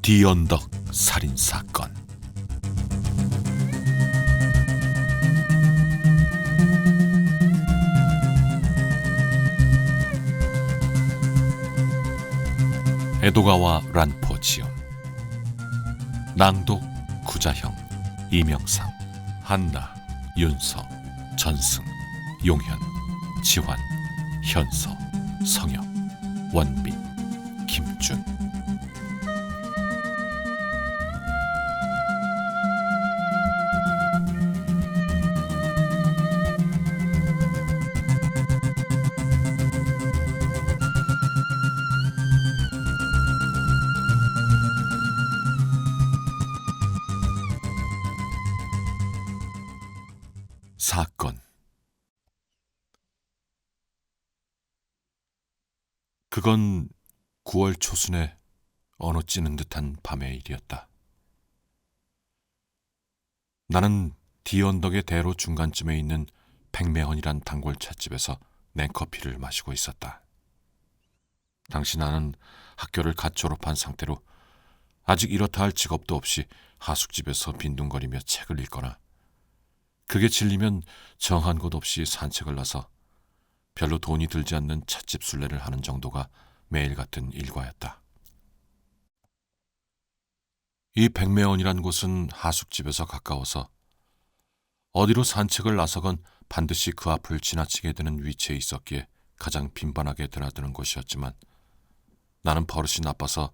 뒤언덕 살인사건. 에도가와 란포 지음, 낭독 구자형, 이명상, 한나, 윤서, 전승, 용현, 지환, 현서, 성혁, 원빈, 김준. 사건. 그건 9월 초순의 어느 찌는 듯한 밤의 일이었다. 나는 뒤언덕의 대로 중간쯤에 있는 백매헌이란 단골 찻집에서 냉커피를 마시고 있었다. 당시 나는 학교를 갓 졸업한 상태로 아직 이렇다 할 직업도 없이 하숙집에서 빈둥거리며 책을 읽거나 그게 질리면 정한 곳 없이 산책을 나서 별로 돈이 들지 않는 찻집 순례를 하는 정도가 매일 같은 일과였다. 이 백매헌이란 곳은 하숙집에서 가까워서 어디로 산책을 나서건 반드시 그 앞을 지나치게 되는 위치에 있었기에 가장 빈번하게 드나드는 곳이었지만 나는 버릇이 나빠서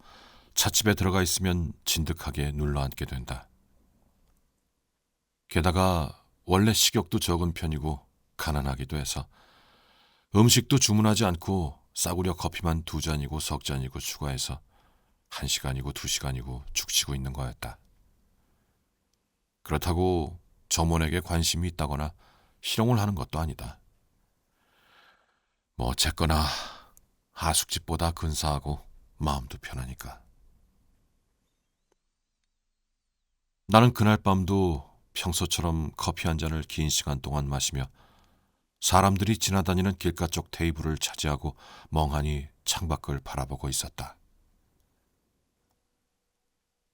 찻집에 들어가 있으면 진득하게 눌러앉게 된다. 게다가 원래 식욕도 적은 편이고 가난하기도 해서 음식도 주문하지 않고 싸구려 커피만 2잔이고 석 잔이고 추가해서 1시간이고 2시간이고 죽치고 있는 거였다. 그렇다고 점원에게 관심이 있다거나 희롱을 하는 것도 아니다. 뭐 어쨌거나 하숙집보다 근사하고 마음도 편하니까. 나는 그날 밤도 평소처럼 커피 한 잔을 긴 시간 동안 마시며 사람들이 지나다니는 길가 쪽 테이블을 차지하고 멍하니 창밖을 바라보고 있었다.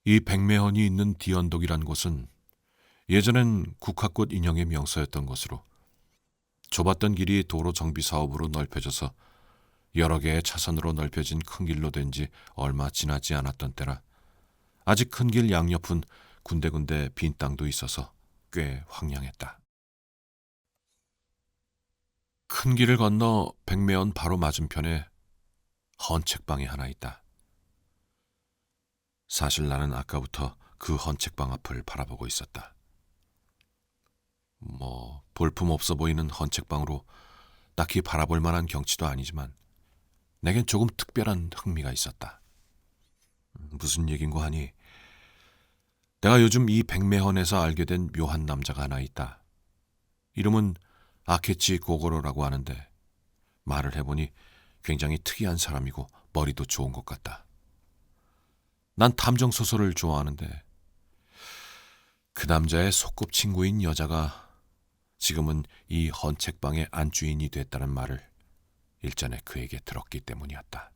이 백매헌이 있는 뒤언덕이란 곳은 예전엔 국화꽃 인형의 명소였던 것으로 좁았던 길이 도로 정비 사업으로 넓혀져서 여러 개의 차선으로 넓혀진 큰 길로 된 지 얼마 지나지 않았던 때라 아직 큰 길 양옆은 군데군데 빈 땅도 있어서 꽤 황량했다. 큰 길을 건너 백매헌 바로 맞은편에 헌책방이 하나 있다. 사실 나는 아까부터 그 헌책방 앞을 바라보고 있었다. 볼품없어 보이는 헌책방으로 딱히 바라볼 만한 경치도 아니지만 내겐 조금 특별한 흥미가 있었다. 무슨 얘긴고 하니 내가 요즘 이 백매헌에서 알게 된 묘한 남자가 하나 있다. 이름은 아케치 고고로라고 하는데 말을 해보니 굉장히 특이한 사람이고 머리도 좋은 것 같다. 난 탐정소설을 좋아하는데 그 남자의 소꿉친구인 여자가 지금은 이 헌책방의 안주인이 됐다는 말을 일전에 그에게 들었기 때문이었다.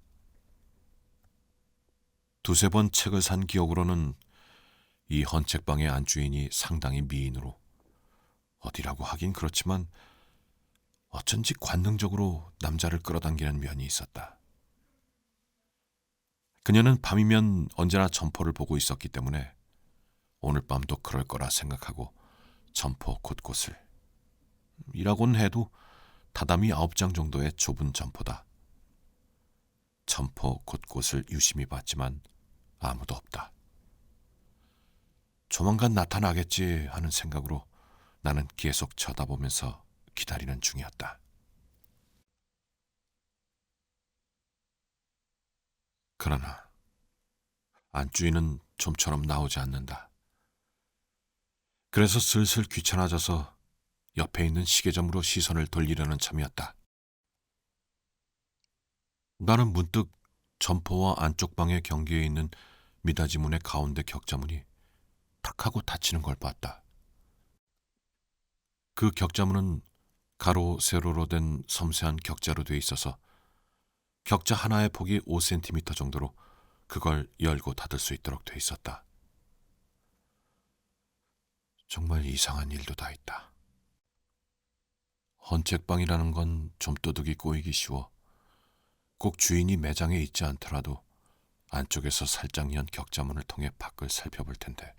2-3번 책을 산 기억으로는 이 헌책방의 안주인이 상당히 미인으로 어디라고 하긴 그렇지만 어쩐지 관능적으로 남자를 끌어당기는 면이 있었다. 그녀는 밤이면 언제나 점포를 보고 있었기 때문에 오늘 밤도 그럴 거라 생각하고 점포 곳곳을, 이라고는 해도 다다미 9장 정도의 좁은 점포다. 점포 곳곳을 유심히 봤지만 아무도 없다. 조만간 나타나겠지 하는 생각으로 나는 계속 쳐다보면서 기다리는 중이었다. 그러나 안주인은 좀처럼 나오지 않는다. 그래서 슬슬 귀찮아져서 옆에 있는 시계점으로 시선을 돌리려는 참이었다. 나는 문득 점포와 안쪽 방의 경계에 있는 미닫이 문의 가운데 격자문이 탁 하고 닫히는 걸 봤다. 그 격자문은 가로 세로로 된 섬세한 격자로 돼 있어서 격자 하나의 폭이 5cm 정도로 그걸 열고 닫을 수 있도록 돼 있었다. 정말 이상한 일도 다 있다. 헌책방이라는 건 좀도둑이 꼬이기 쉬워 꼭 주인이 매장에 있지 않더라도 안쪽에서 살짝 연 격자문을 통해 밖을 살펴볼 텐데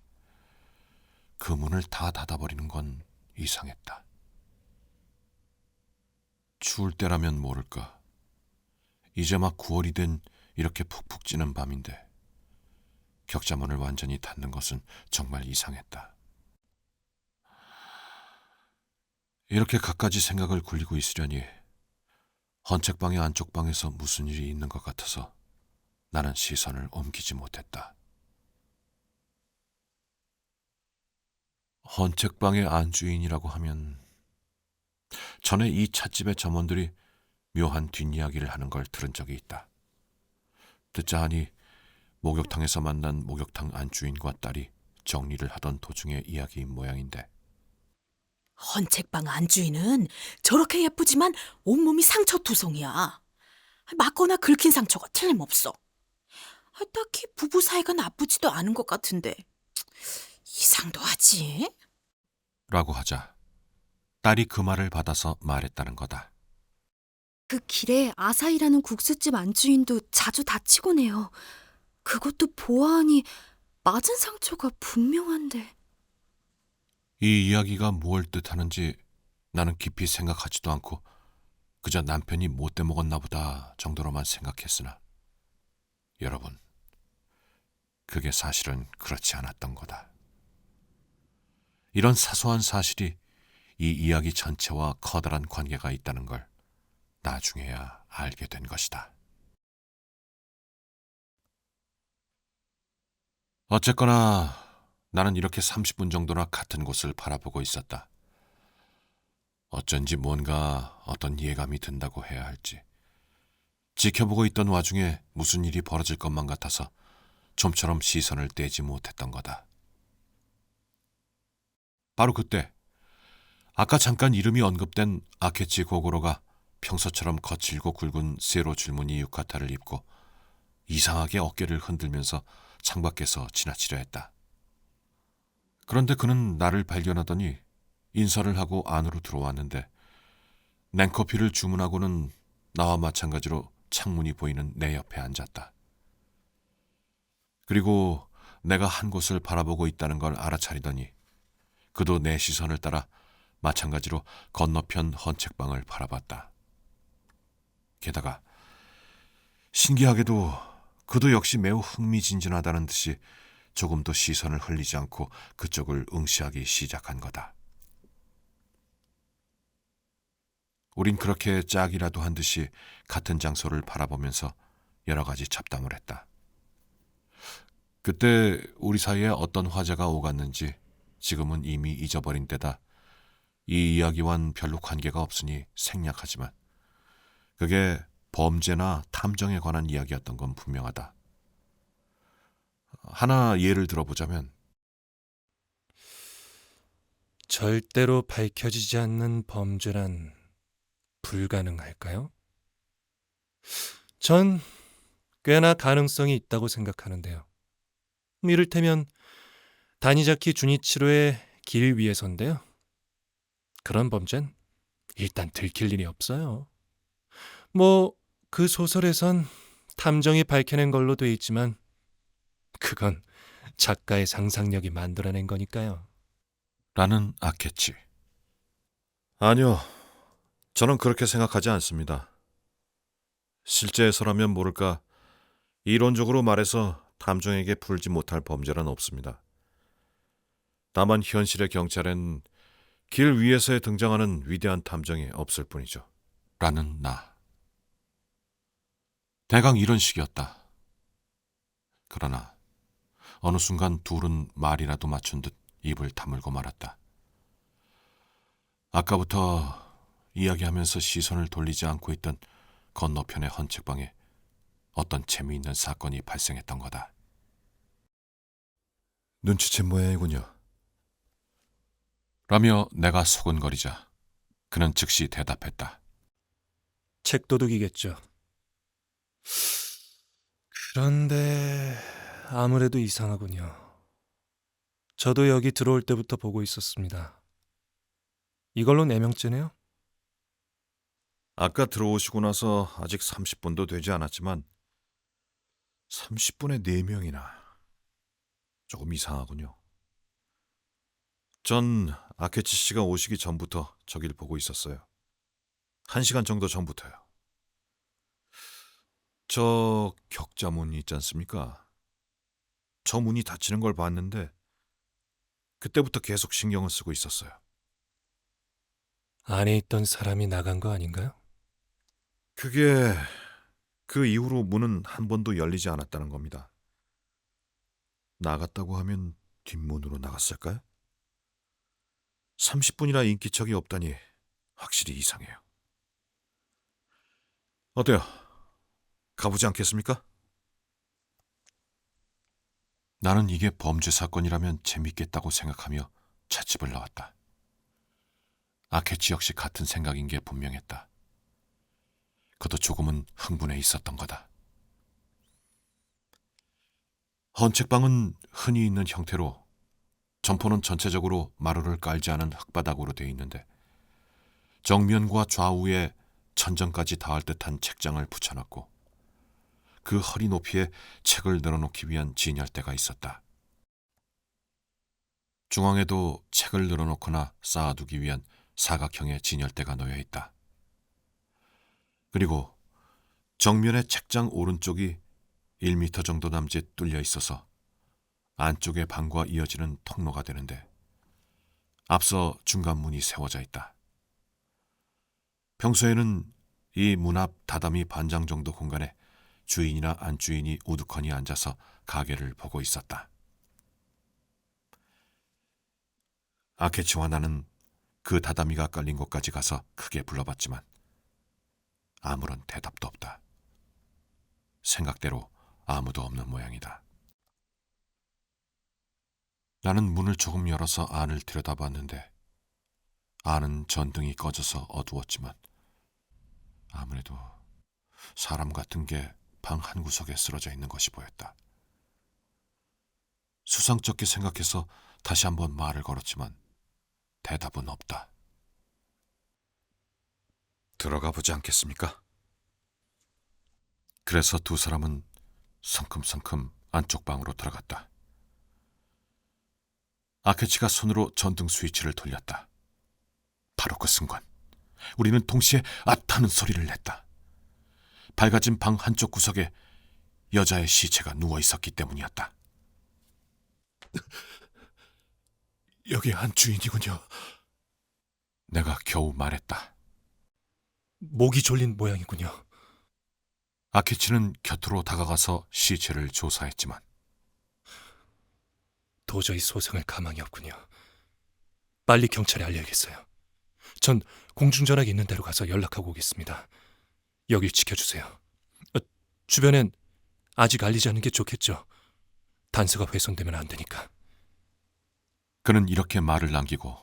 그 문을 다 닫아버리는 건 이상했다. 추울 때라면 모를까. 이제 막 9월이 된 이렇게 푹푹 찌는 밤인데 격자문을 완전히 닫는 것은 정말 이상했다. 이렇게 갖가지 생각을 굴리고 있으려니 헌책방의 안쪽 방에서 무슨 일이 있는 것 같아서 나는 시선을 옮기지 못했다. 헌책방의 안주인이라고 하면 전에 이 찻집의 점원들이 묘한 뒷이야기를 하는 걸 들은 적이 있다. 듣자 하니 목욕탕에서 만난 목욕탕 안주인과 딸이 정리를 하던 도중의 이야기인 모양인데 헌책방 안주인은 저렇게 예쁘지만 온몸이 상처 투성이야. 맞거나 긁힌 상처가 틀림없어. 딱히 부부 사이가 나쁘지도 않은 것 같은데 이상도 하지? 라고 하자 딸이 그 말을 받아서 말했다는 거다. 그 길에 아사히라는 국수집 안주인도 자주 다치곤 해요. 그것도 보아하니 맞은 상처가 분명한데. 이 이야기가 무엇을 뜻하는지 나는 깊이 생각하지도 않고 그저 남편이 못돼 먹었나 보다 정도로만 생각했으나 여러분, 그게 사실은 그렇지 않았던 거다. 이런 사소한 사실이 이 이야기 전체와 커다란 관계가 있다는 걸 나중에야 알게 된 것이다. 어쨌거나 나는 이렇게 30분 정도나 같은 곳을 바라보고 있었다. 어쩐지 뭔가 어떤 예감이 든다고 해야 할지. 지켜보고 있던 와중에 무슨 일이 벌어질 것만 같아서 좀처럼 시선을 떼지 못했던 거다. 바로 그때 아까 잠깐 이름이 언급된 아케치 고고로가 평소처럼 거칠고 굵은 세로 줄무늬 유카타를 입고 이상하게 어깨를 흔들면서 창밖에서 지나치려 했다. 그런데 그는 나를 발견하더니 인사를 하고 안으로 들어왔는데 냉커피를 주문하고는 나와 마찬가지로 창문이 보이는 내 옆에 앉았다. 그리고 내가 한 곳을 바라보고 있다는 걸 알아차리더니 그도 내 시선을 따라 마찬가지로 건너편 헌책방을 바라봤다. 게다가 신기하게도 그도 역시 매우 흥미진진하다는 듯이 조금도 시선을 흘리지 않고 그쪽을 응시하기 시작한 거다. 우린 그렇게 짝이라도 한 듯이 같은 장소를 바라보면서 여러 가지 잡담을 했다. 그때 우리 사이에 어떤 화제가 오갔는지 지금은 이미 잊어버린 때다 이 이야기와는 별로 관계가 없으니 생략하지만 그게 범죄나 탐정에 관한 이야기였던 건 분명하다. 하나 예를 들어보자면 절대로 밝혀지지 않는 범죄란 불가능할까요? 전 꽤나 가능성이 있다고 생각하는데요. 이를테면 다니자키 주니치로의 길 위에서인데요. 그런 범죄는 일단 들킬 일이 없어요. 그 소설에선 탐정이 밝혀낸 걸로 돼 있지만 그건 작가의 상상력이 만들어낸 거니까요. 라는 아케치. 아니요, 저는 그렇게 생각하지 않습니다. 실제에서라면 모를까 이론적으로 말해서 탐정에게 풀지 못할 범죄란 없습니다. 다만 현실의 경찰엔 길 위에서에 등장하는 위대한 탐정이 없을 뿐이죠. 라는 나. 대강 이런 식이었다. 그러나 어느 순간 둘은 말이라도 맞춘 듯 입을 다물고 말았다. 아까부터 이야기하면서 시선을 돌리지 않고 있던 건너편의 헌책방에 어떤 재미있는 사건이 발생했던 거다. 눈치챈 모양이군요. 라며 내가 소곤거리자 그는 즉시 대답했다. 책도둑이겠죠. 그런데 아무래도 이상하군요. 저도 여기 들어올 때부터 보고 있었습니다. 이걸로 4명째네요. 아까 들어오시고 나서 아직 30분도 되지 않았지만 30분에 4명이나 조금 이상하군요. 전 아케치 씨가 오시기 전부터 저길 보고 있었어요. 1시간 정도 전부터요. 저 격자문 있지 않습니까? 저 문이 닫히는 걸 봤는데 그때부터 계속 신경을 쓰고 있었어요. 안에 있던 사람이 나간 거 아닌가요? 그게 그 이후로 문은 한 번도 열리지 않았다는 겁니다. 나갔다고 하면 뒷문으로 나갔을까요? 30분이나 인기척이 없다니 확실히 이상해요. 어때요? 가보지 않겠습니까? 나는 이게 범죄 사건이라면 재밌겠다고 생각하며 찻집을 나왔다. 아케치 역시 같은 생각인 게 분명했다. 그도 조금은 흥분해 있었던 거다. 헌책방은 흔히 있는 형태로 점포는 전체적으로 마루를 깔지 않은 흙바닥으로 되어 있는데 정면과 좌우에 천정까지 닿을 듯한 책장을 붙여놨고 그 허리 높이에 책을 늘어놓기 위한 진열대가 있었다. 중앙에도 책을 늘어놓거나 쌓아두기 위한 사각형의 진열대가 놓여 있다. 그리고 정면의 책장 오른쪽이 1m 정도 남짓 뚫려 있어서 안쪽의 방과 이어지는 통로가 되는데 앞서 중간문이 세워져 있다. 평소에는 이 문 앞 다다미 반장 정도 공간에 주인이나 안주인이 우두커니 앉아서 가게를 보고 있었다. 아케치와 나는 그 다다미가 깔린 곳까지 가서 크게 불러봤지만 아무런 대답도 없다. 생각대로 아무도 없는 모양이다. 나는 문을 조금 열어서 안을 들여다봤는데 안은 전등이 꺼져서 어두웠지만 아무래도 사람 같은 게 방 한 구석에 쓰러져 있는 것이 보였다. 수상쩍게 생각해서 다시 한번 말을 걸었지만 대답은 없다. 들어가 보지 않겠습니까? 그래서 두 사람은 성큼성큼 안쪽 방으로 들어갔다. 아케치가 손으로 전등 스위치를 돌렸다. 바로 그 순간 우리는 동시에 앗하는 소리를 냈다. 밝아진 방 한쪽 구석에 여자의 시체가 누워 있었기 때문이었다. 여기 안주인이군요. 내가 겨우 말했다. 목이 졸린 모양이군요. 아케치는 곁으로 다가가서 시체를 조사했지만 도저히 소생할 가망이 없군요. 빨리 경찰에 알려야겠어요. 전 공중전화기 있는 데로 가서 연락하고 오겠습니다. 여길 지켜주세요. 주변엔 아직 알리지 않는 게 좋겠죠. 단서가 훼손되면 안 되니까. 그는 이렇게 말을 남기고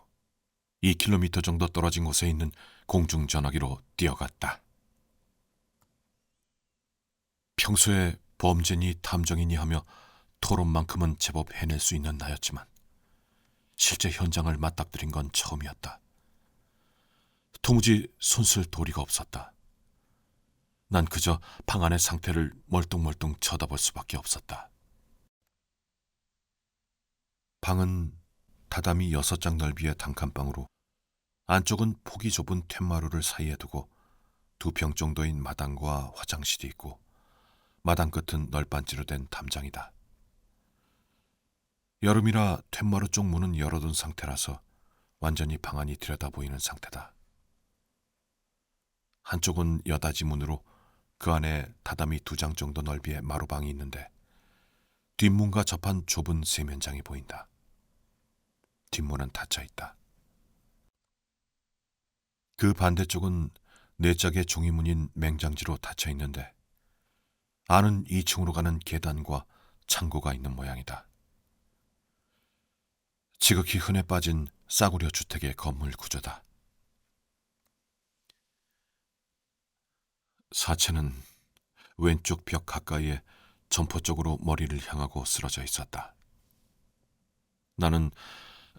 2km 정도 떨어진 곳에 있는 공중전화기로 뛰어갔다. 평소에 범죄니 탐정이니 하며 토론만큼은 제법 해낼 수 있는 나였지만 실제 현장을 맞닥뜨린 건 처음이었다. 도무지 손쓸 도리가 없었다. 난 그저 방 안의 상태를 멀뚱멀뚱 쳐다볼 수밖에 없었다. 방은 다다미 6장 넓이의 단칸방으로 안쪽은 폭이 좁은 툇마루를 사이에 두고 2평 정도인 마당과 화장실이 있고 마당 끝은 널빤지로 된 담장이다. 여름이라 툇마루 쪽 문은 열어둔 상태라서 완전히 방 안이 들여다 보이는 상태다. 한쪽은 여닫이 문으로 그 안에 다다미 2장 정도 넓이의 마루방이 있는데 뒷문과 접한 좁은 세면장이 보인다. 뒷문은 닫혀 있다. 그 반대쪽은 4짝의 종이문인 맹장지로 닫혀 있는데 안은 2층으로 가는 계단과 창고가 있는 모양이다. 지극히 흔해 빠진 싸구려 주택의 건물 구조다. 사체는 왼쪽 벽 가까이에 점포 쪽으로 머리를 향하고 쓰러져 있었다. 나는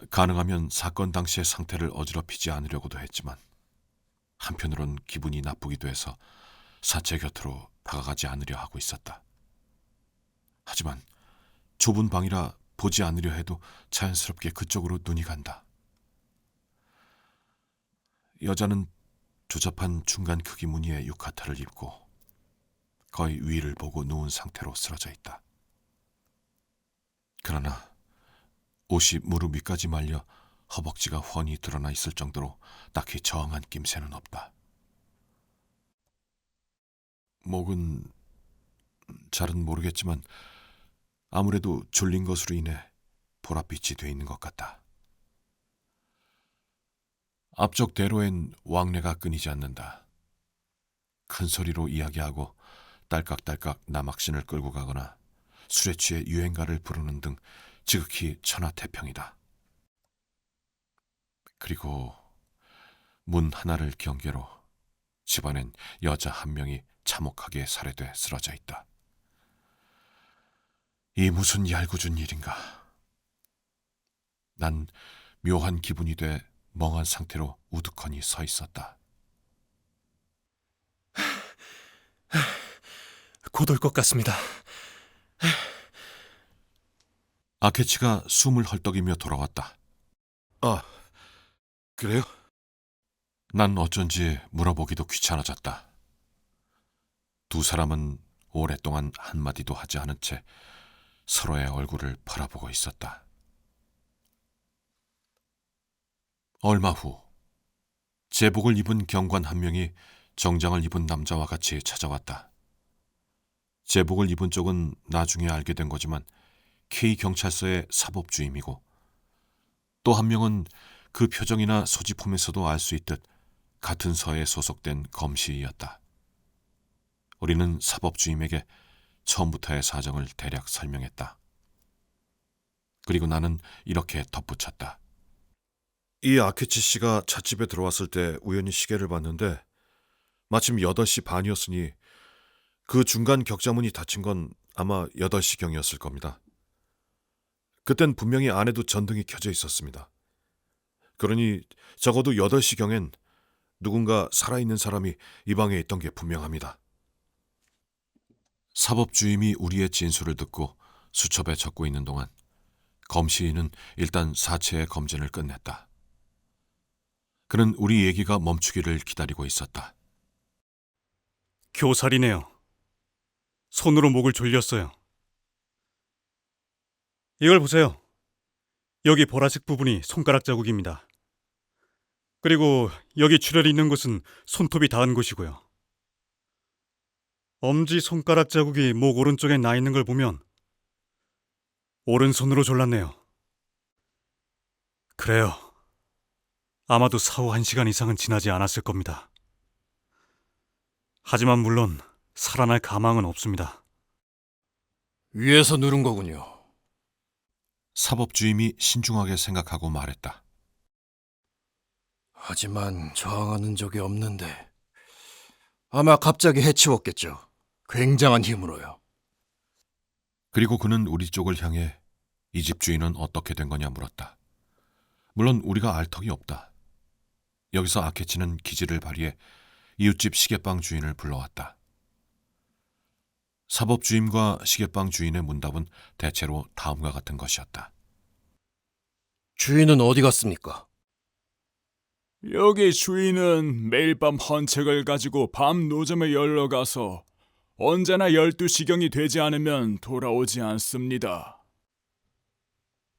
가능하면 사건 당시의 상태를 어지럽히지 않으려고도 했지만 한편으론 기분이 나쁘기도 해서 사체 곁으로 다가가지 않으려 하고 있었다. 하지만 좁은 방이라 보지 않으려 해도 자연스럽게 그쪽으로 눈이 간다. 여자는 조잡한 중간 크기 무늬의 유카타를 입고 거의 위를 보고 누운 상태로 쓰러져 있다. 그러나 옷이 무릎 위까지 말려 허벅지가 훤히 드러나 있을 정도로 딱히 저항한 낌새는 없다. 목은 잘은 모르겠지만 아무래도 졸린 것으로 인해 보랏빛이 돼 있는 것 같다. 앞쪽 대로엔 왕래가 끊이지 않는다. 큰 소리로 이야기하고 딸깍딸깍 남학신을 끌고 가거나 술에 취해 유행가를 부르는 등 지극히 천하태평이다. 그리고 문 하나를 경계로 집안엔 여자 한 명이 참혹하게 살해돼 쓰러져 있다. 이 무슨 얄궂은 일인가. 난 묘한 기분이 돼 멍한 상태로 우두커니 서 있었다. 곧 올 것 같습니다. 아케치가 숨을 헐떡이며 돌아왔다. 아, 그래요? 난 어쩐지 물어보기도 귀찮아졌다. 두 사람은 오랫동안 한마디도 하지 않은 채 서로의 얼굴을 바라보고 있었다. 얼마 후 제복을 입은 경관 한 명이 정장을 입은 남자와 같이 찾아왔다. 제복을 입은 쪽은 나중에 알게 된 거지만 K경찰서의 사법주임이고 또 한 명은 그 표정이나 소지품에서도 알 수 있듯 같은 서에 소속된 검시이였다. 우리는 사법주임에게 처음부터의 사정을 대략 설명했다. 그리고 나는 이렇게 덧붙였다. 이 아케치 씨가 찻집에 들어왔을 때 우연히 시계를 봤는데 마침 8시 반이었으니 그 중간 격자문이 닫힌 건 아마 8시경이었을 겁니다. 그땐 분명히 안에도 전등이 켜져 있었습니다. 그러니 적어도 8시경엔 누군가 살아있는 사람이 이 방에 있던 게 분명합니다. 사법주임이 우리의 진술을 듣고 수첩에 적고 있는 동안 검시인은 일단 사체의 검진을 끝냈다. 그는 우리 얘기가 멈추기를 기다리고 있었다. 교살이네요. 손으로 목을 졸렸어요. 이걸 보세요. 여기 보라색 부분이 손가락 자국입니다. 그리고 여기 출혈이 있는 곳은 손톱이 닿은 곳이고요. 엄지 손가락 자국이 목 오른쪽에 나 있는 걸 보면 오른손으로 졸랐네요. 그래요. 아마도 사후 1시간 이상은 지나지 않았을 겁니다. 하지만 물론 살아날 가망은 없습니다. 위에서 누른 거군요. 사법주임이 신중하게 생각하고 말했다. 하지만 저항하는 적이 없는데 아마 갑자기 해치웠겠죠. 굉장한 힘으로요. 그리고 그는 우리 쪽을 향해 이 집 주인은 어떻게 된 거냐 물었다. 물론 우리가 알 턱이 없다. 여기서 아케치는 기지를 발휘해 이웃집 시계방 주인을 불러왔다. 사법주임과 시계방 주인의 문답은 대체로 다음과 같은 것이었다. 주인은 어디 갔습니까? 여기 주인은 매일 밤 헌책을 가지고 밤 노점에 열러 가서 언제나 12시경이 되지 않으면 돌아오지 않습니다.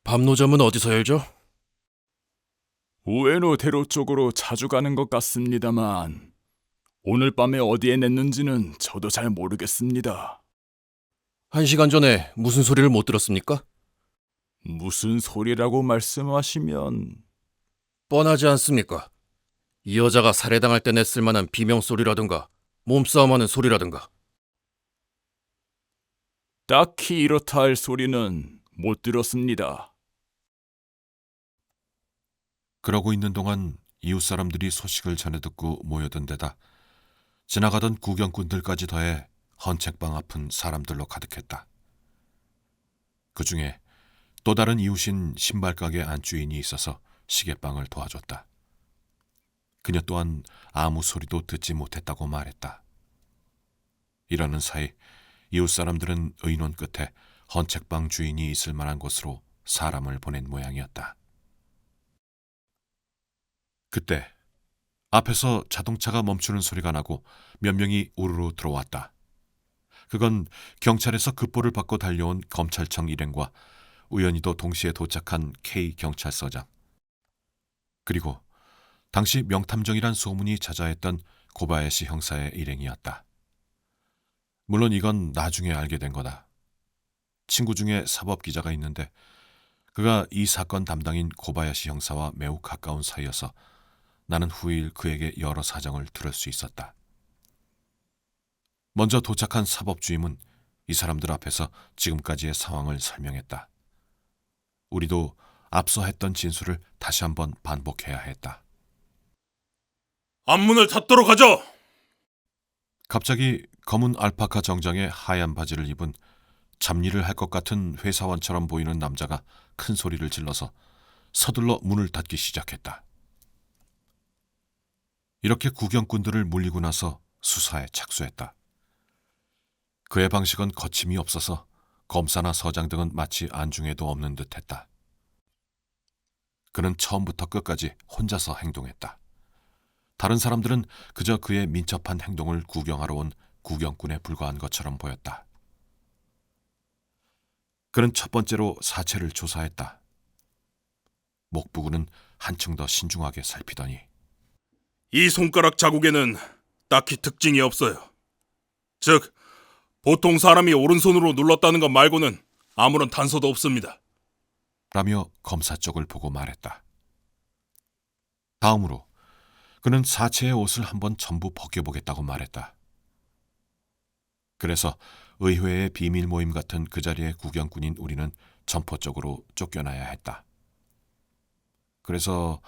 밤노점은 어디서 열죠? 우에노 대로 쪽으로 자주 가는 것 같습니다만 오늘 밤에 어디에 냈는지는 저도 잘 모르겠습니다. 1시간 전에 무슨 소리를 못 들었습니까? 무슨 소리라고 말씀하시면 뻔하지 않습니까? 이 여자가 살해당할 때 냈을 만한 비명소리라든가 몸싸움하는 소리라든가. 딱히 이렇다 할 소리는 못 들었습니다. 그러고 있는 동안 이웃 사람들이 소식을 전해 듣고 모여든 데다 지나가던 구경꾼들까지 더해 헌책방 앞은 사람들로 가득했다. 그 중에 또 다른 이웃인 신발가게 안주인이 있어서 시계방을 도와줬다. 그녀 또한 아무 소리도 듣지 못했다고 말했다. 이러는 사이 이웃 사람들은 의논 끝에 헌책방 주인이 있을 만한 곳으로 사람을 보낸 모양이었다. 그때 앞에서 자동차가 멈추는 소리가 나고 몇 명이 우르르 들어왔다. 그건 경찰에서 급보를 받고 달려온 검찰청 일행과 우연히도 동시에 도착한 K 경찰서장, 그리고 당시 명탐정이란 소문이 자자했던 고바야시 형사의 일행이었다. 물론 이건 나중에 알게 된 거다. 친구 중에 사법기자가 있는데 그가 이 사건 담당인 고바야시 형사와 매우 가까운 사이여서 나는 후일 그에게 여러 사정을 들을 수 있었다. 먼저 도착한 사법주임은 이 사람들 앞에서 지금까지의 상황을 설명했다. 우리도 앞서 했던 진술을 다시 한번 반복해야 했다. 앞문을 닫도록 하죠. 갑자기 검은 알파카 정장에 하얀 바지를 입은 잡일을 할 것 같은 회사원처럼 보이는 남자가 큰 소리를 질러서 서둘러 문을 닫기 시작했다. 이렇게 구경꾼들을 물리고 나서 수사에 착수했다. 그의 방식은 거침이 없어서 검사나 서장 등은 마치 안중에도 없는 듯했다. 그는 처음부터 끝까지 혼자서 행동했다. 다른 사람들은 그저 그의 민첩한 행동을 구경하러 온 구경꾼에 불과한 것처럼 보였다. 그는 첫 번째로 사체를 조사했다. 목 부분은 한층 더 신중하게 살피더니 이 손가락 자국에는 딱히 특징이 없어요. 즉, 보통 사람이 오른손으로 눌렀다는 것 말고는 아무런 단서도 없습니다. 라며 검사 쪽을 보고 말했다. 다음으로 그는 사체의 옷을 한번 전부 벗겨보겠다고 말했다. 그래서 의회의 비밀 모임 같은 그 자리의 구경꾼인 우리는 점포 쪽으로 쫓겨나야 했다. 그래서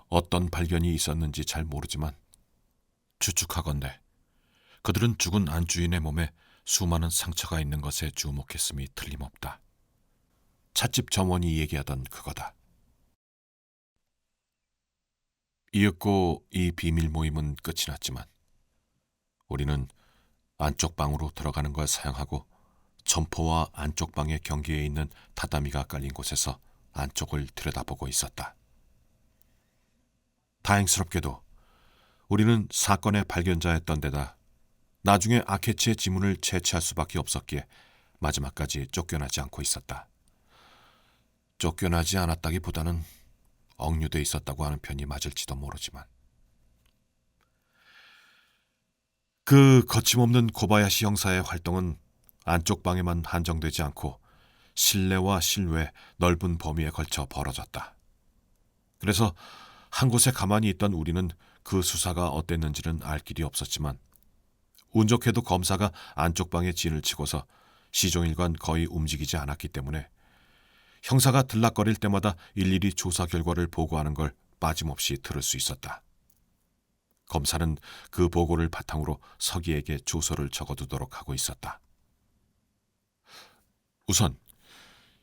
어떤 발견이 있었는지 잘 모르지만 추측하건대 그들은 죽은 안주인의 몸에 수많은 상처가 있는 것에 주목했음이 틀림없다. 찻집 점원이 얘기하던 그거다. 이윽고 이 비밀 모임은 끝이 났지만 우리는 안쪽 방으로 들어가는 걸 사양하고 점포와 안쪽 방의 경계에 있는 타다미가 깔린 곳에서 안쪽을 들여다보고 있었다. 다행스럽게도 우리는 사건의 발견자였던 데다 나중에 아케치의 지문을 채취할 수밖에 없었기에 마지막까지 쫓겨나지 않고 있었다. 쫓겨나지 않았다기보다는 억류돼 있었다고 하는 편이 맞을지도 모르지만 그 거침없는 고바야시 형사의 활동은 안쪽 방에만 한정되지 않고 실내와 실외 넓은 범위에 걸쳐 벌어졌다. 그래서 한 곳에 가만히 있던 우리는 그 수사가 어땠는지는 알 길이 없었지만 운 좋게도 검사가 안쪽 방에 진을 치고서 시종일관 거의 움직이지 않았기 때문에 형사가 들락거릴 때마다 일일이 조사 결과를 보고하는 걸 빠짐없이 들을 수 있었다. 검사는 그 보고를 바탕으로 서기에게 조서를 적어두도록 하고 있었다. 우선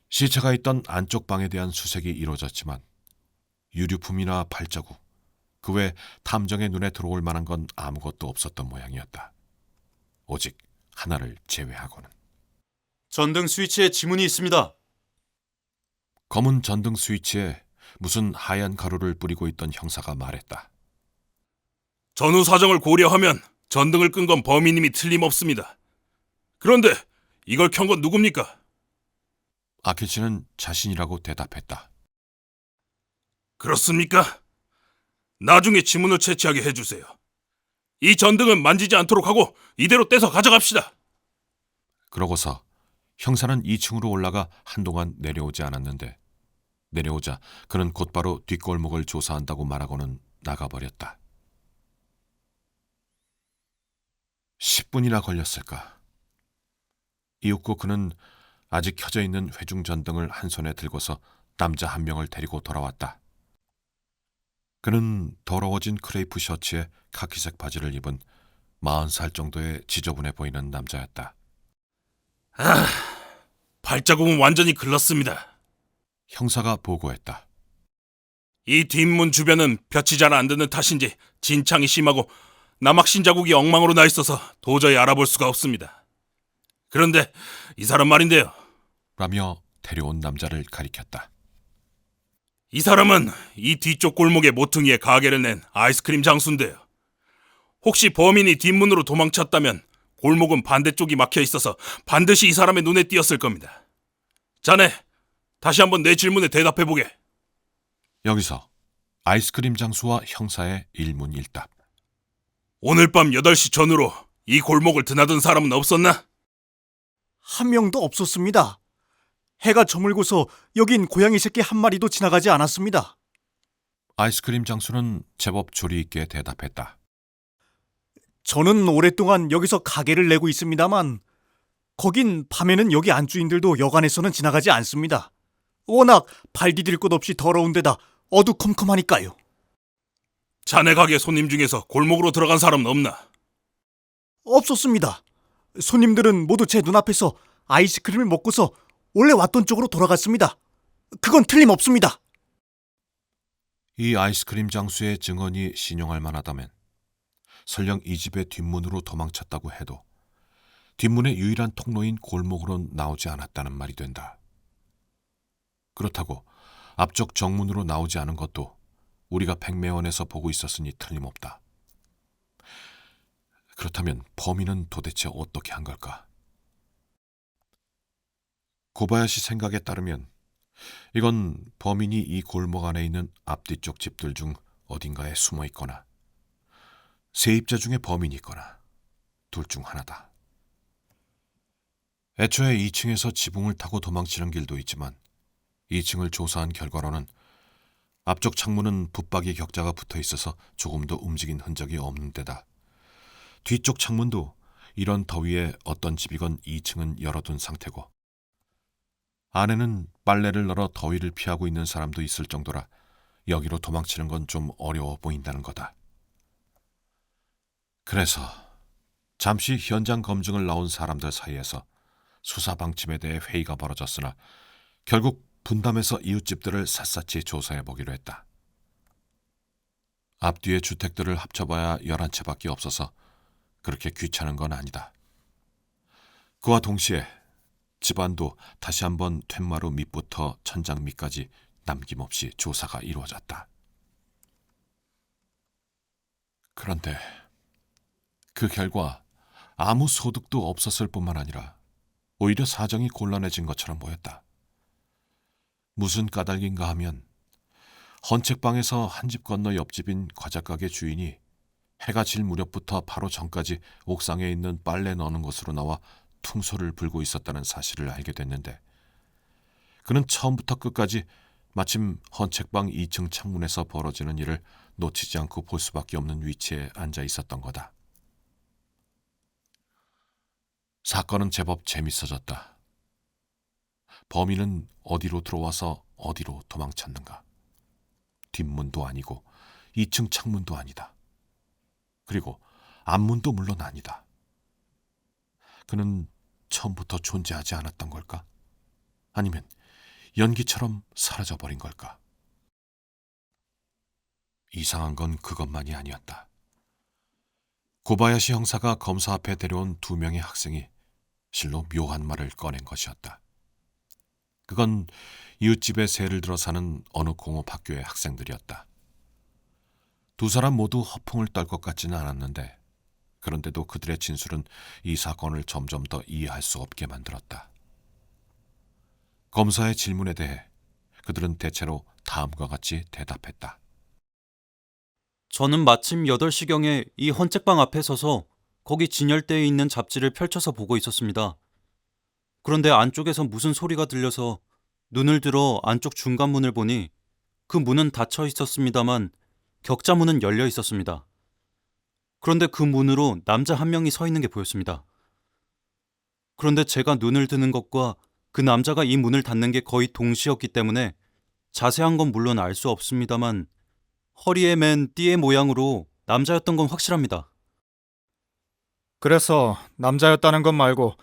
시체가 있던 안쪽 방에 대한 수색이 이루어졌지만 유류품이나 발자국, 그 외 탐정의 눈에 들어올 만한 건 아무것도 없었던 모양이었다. 오직 하나를 제외하고는. 전등 스위치에 지문이 있습니다. 검은 전등 스위치에 무슨 하얀 가루를 뿌리고 있던 형사가 말했다. 전후 사정을 고려하면 전등을 끈 건 범인님이 틀림없습니다. 그런데 이걸 켠 건 누굽니까? 아케치는 자신이라고 대답했다. 그렇습니까? 나중에 지문을 채취하게 해주세요. 이 전등은 만지지 않도록 하고 이대로 떼서 가져갑시다. 그러고서 형사는 2층으로 올라가 한동안 내려오지 않았는데 내려오자 그는 곧바로 뒷골목을 조사한다고 말하고는 나가버렸다. 10분이나 걸렸을까. 이윽고 그는 아직 켜져 있는 회중전등을 한 손에 들고서 남자 한 명을 데리고 돌아왔다. 그는 더러워진 크레이프 셔츠에 카키색 바지를 입은 40살 정도의 지저분해 보이는 남자였다. 발자국은 완전히 글렀습니다. 형사가 보고했다. 이 뒷문 주변은 볕이 잘 안 드는 탓인지 진창이 심하고 남학신 자국이 엉망으로 나 있어서 도저히 알아볼 수가 없습니다. 그런데 이 사람 말인데요. 라며 데려온 남자를 가리켰다. 이 사람은 이 뒤쪽 골목에 모퉁이에 가게를 낸 아이스크림 장수인데요. 혹시 범인이 뒷문으로 도망쳤다면 골목은 반대쪽이 막혀 있어서 반드시 이 사람의 눈에 띄었을 겁니다. 자네, 다시 한번 내 질문에 대답해보게. 여기서 아이스크림 장수와 형사의 일문일답. 오늘 밤 8시 전후로 이 골목을 드나든 사람은 없었나? 한 명도 없었습니다. 해가 저물고서 여긴 고양이 새끼 한 마리도 지나가지 않았습니다. 아이스크림 장수는 제법 조리 있게 대답했다. 저는 오랫동안 여기서 가게를 내고 있습니다만 거긴 밤에는 여기 안주인들도 여간에서는 지나가지 않습니다. 워낙 발 디딜 곳 없이 더러운 데다 어두컴컴하니까요. 자네 가게 손님 중에서 골목으로 들어간 사람은 없나? 없었습니다. 손님들은 모두 제 눈앞에서 아이스크림을 먹고서 원래 왔던 쪽으로 돌아갔습니다. 그건 틀림없습니다. 이 아이스크림 장수의 증언이 신용할 만하다면 설령 이 집의 뒷문으로 도망쳤다고 해도 뒷문의 유일한 통로인 골목으로 나오지 않았다는 말이 된다. 그렇다고 앞쪽 정문으로 나오지 않은 것도 우리가 백매원에서 보고 있었으니 틀림없다. 그렇다면 범인은 도대체 어떻게 한 걸까? 고바야시 생각에 따르면 이건 범인이 이 골목 안에 있는 앞뒤쪽 집들 중 어딘가에 숨어 있거나 세입자 중에 범인이 있거나 둘 중 하나다. 애초에 2층에서 지붕을 타고 도망치는 길도 있지만 2층을 조사한 결과로는 앞쪽 창문은 붙박이 격자가 붙어 있어서 조금도 움직인 흔적이 없는 데다 뒤쪽 창문도 이런 더위에 어떤 집이건 2층은 열어둔 상태고 안에는 빨래를 널어 더위를 피하고 있는 사람도 있을 정도라 여기로 도망치는 건 좀 어려워 보인다는 거다. 그래서 잠시 현장 검증을 나온 사람들 사이에서 수사 방침에 대해 회의가 벌어졌으나 결국 분담해서 이웃집들을 샅샅이 조사해보기로 했다. 앞뒤의 주택들을 합쳐봐야 11채밖에 없어서 그렇게 귀찮은 건 아니다. 그와 동시에 집안도 다시 한번 툇마루 밑부터 천장 밑까지 남김없이 조사가 이루어졌다. 그런데 그 결과 아무 소득도 없었을 뿐만 아니라 오히려 사정이 곤란해진 것처럼 보였다. 무슨 까닭인가 하면 헌책방에서 한 집 건너 옆집인 과자가게 주인이 해가 질 무렵부터 바로 전까지 옥상에 있는 빨래 넣는 곳으로 나와 퉁소를 불고 있었다는 사실을 알게 됐는데 그는 처음부터 끝까지 마침 헌책방 2층 창문에서 벌어지는 일을 놓치지 않고 볼 수밖에 없는 위치에 앉아 있었던 거다. 사건은 제법 재밌어졌다. 범인은 어디로 들어와서 어디로 도망쳤는가? 뒷문도 아니고 2층 창문도 아니다. 그리고 앞문도 물론 아니다. 그는 처음부터 존재하지 않았던 걸까? 아니면 연기처럼 사라져버린 걸까? 이상한 건 그것만이 아니었다. 고바야시 형사가 검사 앞에 데려온 2명의 학생이 실로 묘한 말을 꺼낸 것이었다. 그건 이웃집에 새를 들어 사는 어느 공업학교의 학생들이었다. 2사람 모두 허풍을 떨 것 같지는 않았는데 그런데도 그들의 진술은 이 사건을 점점 더 이해할 수 없게 만들었다. 검사의 질문에 대해 그들은 대체로 다음과 같이 대답했다. 저는 마침 8시경에 이 헌책방 앞에 서서 거기 진열대에 있는 잡지를 펼쳐서 보고 있었습니다. 그런데 안쪽에서 무슨 소리가 들려서 눈을 들어 안쪽 중간문을 보니 그 문은 닫혀 있었습니다만 격자문은 열려 있었습니다. 그런데 그 문으로 남자 한 명이 서 있는 게 보였습니다. 그런데 제가 눈을 드는 것과 그 남자가 이 문을 닫는 게 거의 동시였기 때문에 자세한 건 물론 알 수 없습니다만 허리에 맨 띠의 모양으로 남자였던 건 확실합니다. 그래서 남자였다는 것 말고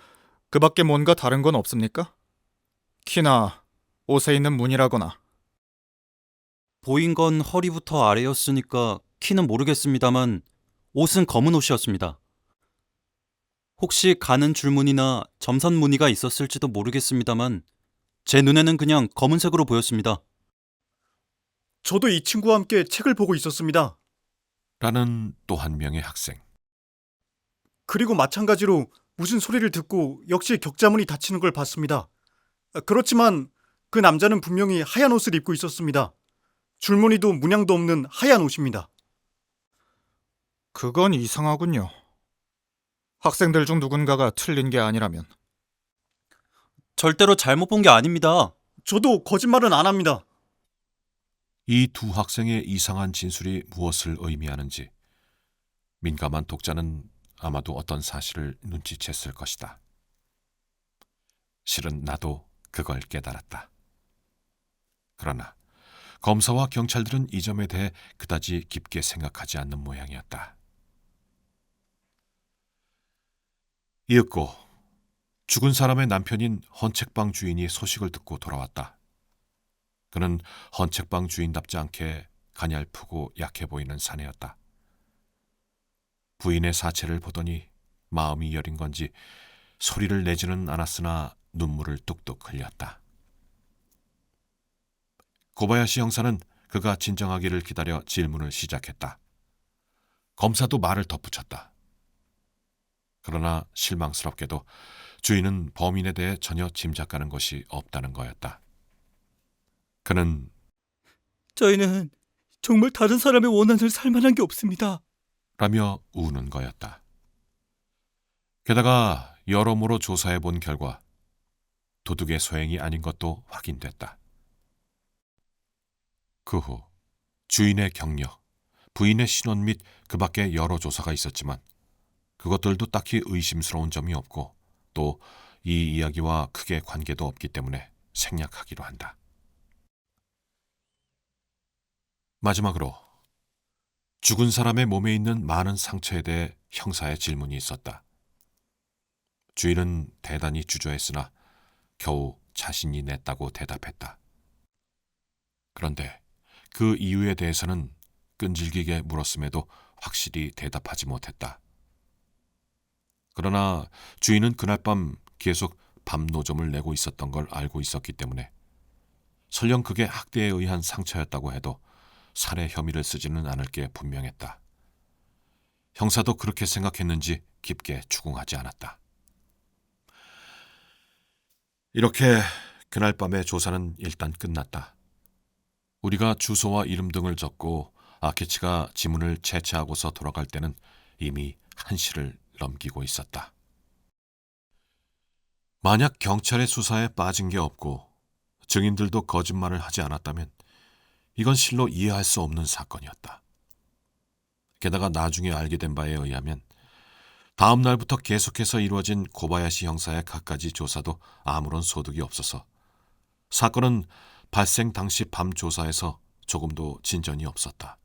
그 밖에 뭔가 다른 건 없습니까? 키나 옷에 있는 무늬라거나. 보인 건 허리부터 아래였으니까 키는 모르겠습니다만 옷은 검은 옷이었습니다. 혹시 가는 줄무늬나 점선 무늬가 있었을지도 모르겠습니다만 제 눈에는 그냥 검은색으로 보였습니다. 저도 이 친구와 함께 책을 보고 있었습니다. 라는 또 한 명의 학생. 그리고 마찬가지로 무슨 소리를 듣고 역시 격자문이 닫히는 걸 봤습니다. 그렇지만 그 남자는 분명히 하얀 옷을 입고 있었습니다. 줄무늬도 문양도 없는 하얀 옷입니다. 그건 이상하군요. 학생들 중 누군가가 틀린 게 아니라면. 절대로 잘못 본 게 아닙니다. 저도 거짓말은 안 합니다. 이 두 학생의 이상한 진술이 무엇을 의미하는지 민감한 독자는 아마도 어떤 사실을 눈치챘을 것이다. 실은 나도 그걸 깨달았다. 그러나 검사와 경찰들은 이 점에 대해 그다지 깊게 생각하지 않는 모양이었다. 이윽고 죽은 사람의 남편인 헌책방 주인이 소식을 듣고 돌아왔다. 그는 헌책방 주인답지 않게 가냘프고 약해 보이는 사내였다. 부인의 사체를 보더니 마음이 여린 건지 소리를 내지는 않았으나 눈물을 뚝뚝 흘렸다. 고바야시 형사는 그가 진정하기를 기다려 질문을 시작했다. 검사도 말을 덧붙였다. 그러나 실망스럽게도 주인은 범인에 대해 전혀 짐작가는 것이 없다는 거였다. 그는 저희는 정말 다른 사람의 원한을 살 만한 게 없습니다. 라며 우는 거였다. 게다가 여러모로 조사해 본 결과 도둑의 소행이 아닌 것도 확인됐다. 그 후 주인의 경력, 부인의 신원 및 그 밖에 여러 조사가 있었지만 그것들도 딱히 의심스러운 점이 없고 또 이 이야기와 크게 관계도 없기 때문에 생략하기로 한다. 마지막으로 죽은 사람의 몸에 있는 많은 상처에 대해 형사의 질문이 있었다. 주인은 대단히 주저했으나 겨우 자신이 냈다고 대답했다. 그런데 그 이유에 대해서는 끈질기게 물었음에도 확실히 대답하지 못했다. 그러나 주인은 그날 밤 계속 밤노점을 내고 있었던 걸 알고 있었기 때문에 설령 그게 학대에 의한 상처였다고 해도 살해 혐의를 쓰지는 않을 게 분명했다. 형사도 그렇게 생각했는지 깊게 추궁하지 않았다. 이렇게 그날 밤의 조사는 일단 끝났다. 우리가 주소와 이름 등을 적고 아케치가 지문을 채취하고서 돌아갈 때는 이미 1시를 넘기고 있었다. 만약 경찰의 수사에 빠진 게 없고 증인들도 거짓말을 하지 않았다면 이건 실로 이해할 수 없는 사건이었다. 게다가 나중에 알게 된 바에 의하면 다음 날부터 계속해서 이루어진 고바야시 형사의 갖가지 조사도 아무런 소득이 없어서 사건은 발생 당시 밤 조사에서 조금도 진전이 없었다.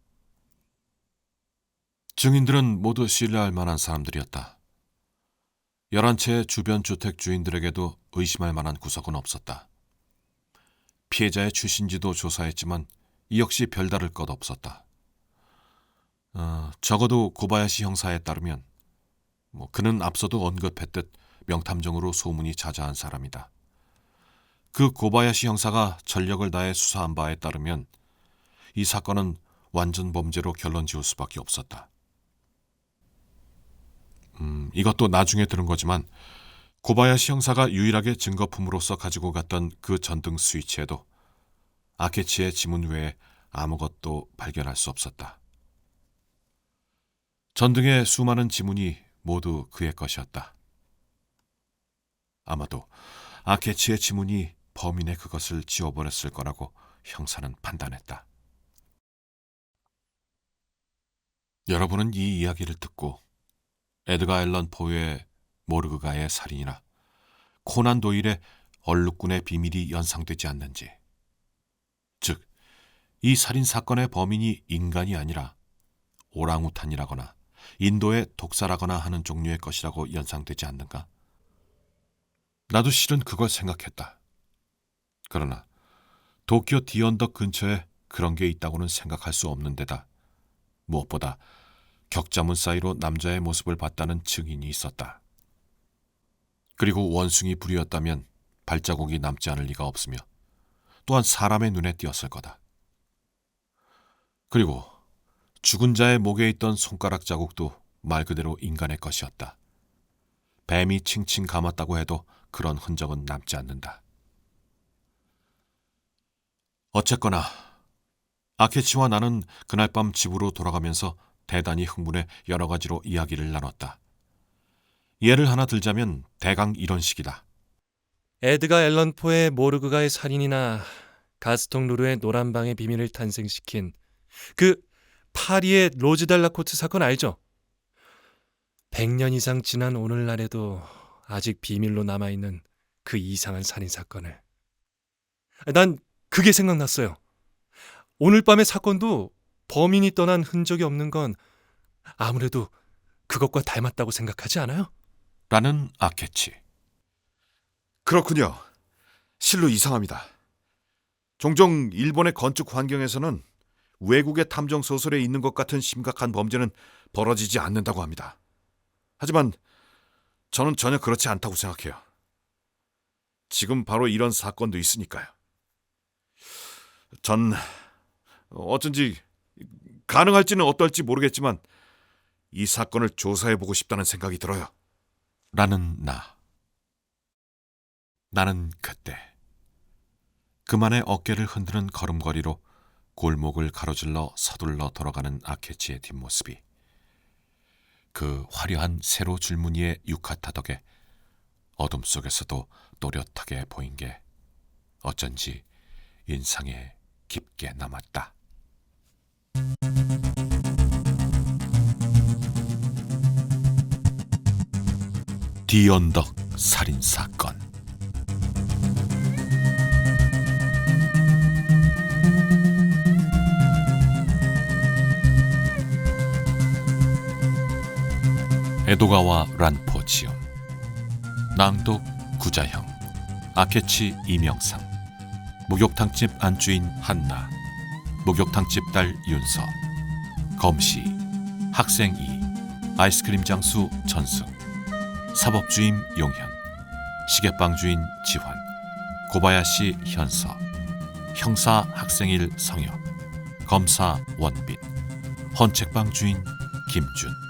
증인들은 모두 신뢰할 만한 사람들이었다. 11채의 주변 주택 주인들에게도 의심할 만한 구석은 없었다. 피해자의 출신지도 조사했지만 이 역시 별다를 것 없었다. 적어도 고바야시 형사에 따르면 그는 앞서도 언급했듯 명탐정으로 소문이 자자한 사람이다. 그 고바야시 형사가 전력을 다해 수사한 바에 따르면 이 사건은 완전 범죄로 결론 지을 수밖에 없었다. 이것도 나중에 들은 거지만 고바야시 형사가 유일하게 증거품으로서 가지고 갔던 그 전등 스위치에도 아케치의 지문 외에 아무것도 발견할 수 없었다. 전등의 수많은 지문이 모두 그의 것이었다. 아마도 아케치의 지문이 범인의 그것을 지워버렸을 거라고 형사는 판단했다. 여러분은 이 이야기를 듣고 에드가 앨런 포의 모르그가의 살인이나 코난 도일의 얼룩군의 비밀이 연상되지 않는지, 즉 이 살인 사건의 범인이 인간이 아니라 오랑우탄이라거나 인도에 독살하거나 하는 종류의 것이라고 연상되지 않는가? 나도 실은 그걸 생각했다. 그러나 도쿄 디언덕 근처에 그런 게 있다고는 생각할 수 없는 데다 무엇보다 격자문 사이로 남자의 모습을 봤다는 증인이 있었다. 그리고 원숭이 불이었다면 발자국이 남지 않을 리가 없으며 또한 사람의 눈에 띄었을 거다. 그리고 죽은 자의 목에 있던 손가락 자국도 말 그대로 인간의 것이었다. 뱀이 칭칭 감았다고 해도 그런 흔적은 남지 않는다. 어쨌거나 아케치와 나는 그날 밤 집으로 돌아가면서 대단히 흥분해 여러 가지로 이야기를 나눴다. 예를 하나 들자면 대강 이런 식이다. 에드가 앨런 포의 모르그가의 살인이나 가스통 루르의 노란방의 비밀을 탄생시킨 그 파리의 로즈달라코트 사건 알죠? 100년 이상 지난 오늘날에도 아직 비밀로 남아있는 그 이상한 살인 사건을. 난 그게 생각났어요. 오늘 밤의 사건도 범인이 떠난 흔적이 없는 건 아무래도 그것과 닮았다고 생각하지 않아요? 라는 아케치. 그렇군요. 실로 이상합니다. 종종 일본의 건축 환경에서는 외국의 탐정 소설에 있는 것 같은 심각한 범죄는 벌어지지 않는다고 합니다. 하지만 저는 전혀 그렇지 않다고 생각해요. 지금 바로 이런 사건도 있으니까요. 전 어쩐지 가능할지는 어떨지 모르겠지만 이 사건을 조사해보고 싶다는 생각이 들어요. 라는 나. 나는 그때 그만의 어깨를 흔드는 걸음걸이로 골목을 가로질러 서둘러 돌아가는 아케치의 뒷모습이 그 화려한 세로 줄무늬의 유카타 덕에 어둠 속에서도 또렷하게 보인 게 어쩐지 인상에 깊게 남았다. 디언덕 살인사건. 에도가와 란포 지음, 낭독 구자형, 아케치 이명상, 목욕탕집 안주인 한나, 목욕탕집 딸 윤서, 검시, 학생 이, 아이스크림 장수 전승, 사법주임 용현, 시계빵 주인 지환, 고바야시 현서, 형사 학생 일 성혁, 검사 원빈, 헌책방 주인 김준,